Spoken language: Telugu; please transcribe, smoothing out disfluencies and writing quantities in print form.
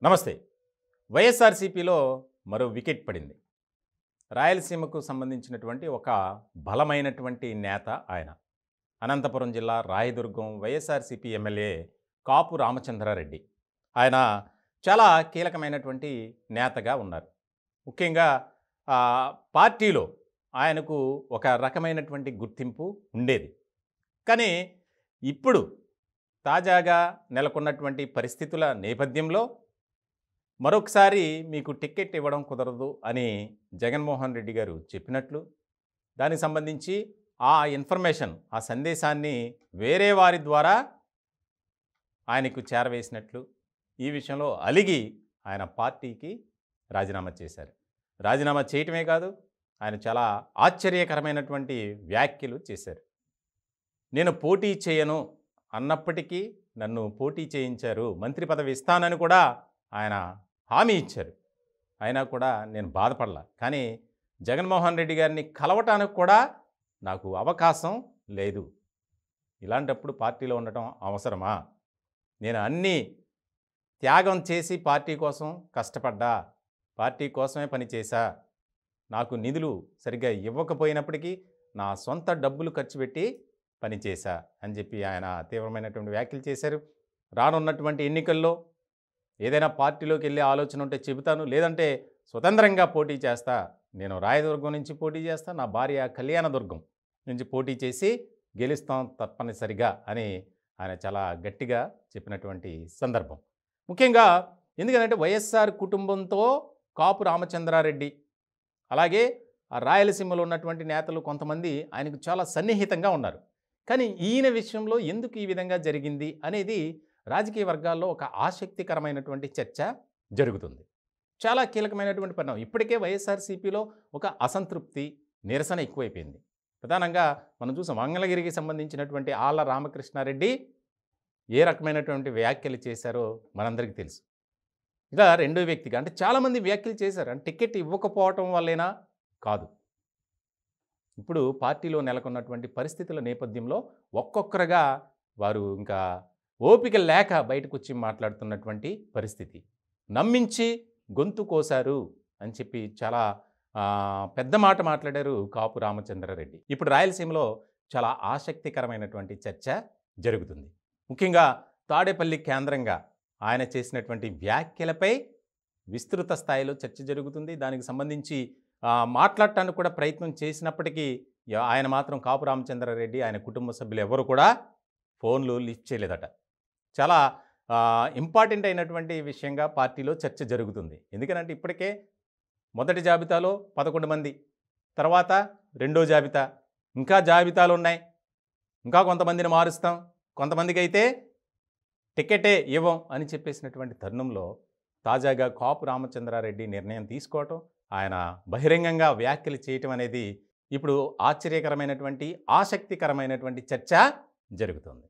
నమస్తే. వైఎస్ఆర్సీపీలో మరో వికెట్ పడింది. రాయలసీమకు సంబంధించినటువంటి ఒక బలమైనటువంటి నేత ఆయన. అనంతపురం జిల్లా రాయదుర్గం వైఎస్ఆర్సీపీ ఎమ్మెల్యే కాపు రామచంద్రారెడ్డి. ఆయన చాలా కీలకమైనటువంటి నేతగా ఉన్నారు. ముఖ్యంగా పార్టీలో ఆయనకు ఒక రకమైనటువంటి గుర్తింపు ఉండేది. కానీ ఇప్పుడు తాజాగా నెలకొన్నటువంటి పరిస్థితుల నేపథ్యంలో మరొకసారి మీకు టికెట్ ఇవ్వడం కుదరదు అని జగన్మోహన్ రెడ్డి గారు చెప్పినట్లు, దానికి సంబంధించి ఆ ఇన్ఫర్మేషన్, ఆ సందేశాన్ని వేరే వారి ద్వారా ఆయనకు చేరవేసినట్లు, ఈ విషయంలో అలిగి ఆయన పార్టీకి రాజీనామా చేశారు. రాజీనామా చేయటమే కాదు, ఆయన చాలా ఆశ్చర్యకరమైనటువంటి వ్యాఖ్యలు చేశారు. నేను పోటీ చేయను అన్నప్పటికీ నన్ను పోటీ చేయించారు, మంత్రి పదవి ఇస్తానని కూడా ఆయన హామీ ఇచ్చారు. అయినా కూడా నేను బాధపడలా. కానీ జగన్మోహన్ రెడ్డి గారిని కలవటానికి కూడా నాకు అవకాశం లేదు. ఇలాంటప్పుడు పార్టీలో ఉండటం అవసరమా? నేను అన్నీ త్యాగం చేసి పార్టీ కోసం కష్టపడ్డా, పార్టీ కోసమే పనిచేశా. నాకు నిధులు సరిగ్గా ఇవ్వకపోయినప్పటికీ నా సొంత డబ్బులు ఖర్చు పెట్టి పనిచేశా అని చెప్పి ఆయన తీవ్రమైనటువంటి వ్యాఖ్యలు చేశారు. రానున్నటువంటి ఎన్నికల్లో ఏదైనా పార్టీలోకి వెళ్ళే ఆలోచన ఉంటే చెబుతాను, లేదంటే స్వతంత్రంగా పోటీ చేస్తా. నేను రాయదుర్గం నుంచి పోటీ చేస్తా, నా భార్య కళ్యాణదుర్గం నుంచి పోటీ చేసి గెలుస్తాం తప్పనిసరిగా అని ఆయన చాలా గట్టిగా చెప్పినటువంటి సందర్భం. ముఖ్యంగా ఎందుకంటే వైఎస్ఆర్ కుటుంబంతో కాపు రామచంద్రారెడ్డి, అలాగే ఆ రాయలసీమలో ఉన్నటువంటి నేతలు కొంతమంది ఆయనకు చాలా సన్నిహితంగా ఉన్నారు. కానీ ఈయన విషయంలో ఎందుకు ఈ విధంగా జరిగింది అనేది రాజకీయ వర్గాల్లో ఒక ఆసక్తికరమైనటువంటి చర్చ జరుగుతుంది. చాలా కీలకమైనటువంటి పరిణామం. ఇప్పటికే వైఎస్ఆర్సీపీలో ఒక అసంతృప్తి, నిరసన ఎక్కువైపోయింది. ప్రధానంగా మనం చూసాం, మంగళగిరికి సంబంధించినటువంటి ఆళ్ల రామకృష్ణారెడ్డి ఏ రకమైనటువంటి వ్యాఖ్యలు చేశారో మనందరికీ తెలుసు. ఇలా రెండో వ్యక్తిగా అంటే చాలామంది వ్యాఖ్యలు చేశారు. అంటే టికెట్ ఇవ్వకపోవటం వల్లేనా? కాదు. ఇప్పుడు పార్టీలో నెలకొన్నటువంటి పరిస్థితుల నేపథ్యంలో ఒక్కొక్కరుగా వారు ఇంకా ఓపిక లేక బయటకు వచ్చి మాట్లాడుతున్నటువంటి పరిస్థితి. నమ్మించి గొంతు కోశారు అని చెప్పి చాలా పెద్ద మాట మాట్లాడారు కాపు రామచంద్రారెడ్డి. ఇప్పుడు రాయలసీమలో చాలా ఆసక్తికరమైనటువంటి చర్చ జరుగుతుంది. ముఖ్యంగా తాడేపల్లి కేంద్రంగా ఆయన చేసినటువంటి వ్యాఖ్యలపై విస్తృత స్థాయిలో చర్చ జరుగుతుంది. దానికి సంబంధించి మాట్లాడటానికి కూడా ప్రయత్నం చేసినప్పటికీ ఆయన మాత్రం కాపు రామచంద్రారెడ్డి, ఆయన కుటుంబ సభ్యులు ఎవరు కూడా ఫోన్లు లిఫ్ట్ చేయలేదట. చాలా ఇంపార్టెంట్ అయినటువంటి విషయంగా పార్టీలో చర్చ జరుగుతుంది. ఎందుకంటే ఇప్పటికే మొదటి జాబితాలో 11 మంది, తర్వాత రెండో జాబితా, ఇంకా జాబితాలు ఉన్నాయి, ఇంకా కొంతమందిని మారుస్తాం, కొంతమందికి అయితే టికెటే ఇవ్వం అని చెప్పేసినటువంటి తరుణంలో తాజాగా కాపు రామచంద్రారెడ్డి నిర్ణయం తీసుకోవటం, ఆయన బహిరంగంగా వ్యాఖ్యలు చేయటం అనేది ఇప్పుడు ఆశ్చర్యకరమైనటువంటి, ఆసక్తికరమైనటువంటి చర్చ జరుగుతుంది.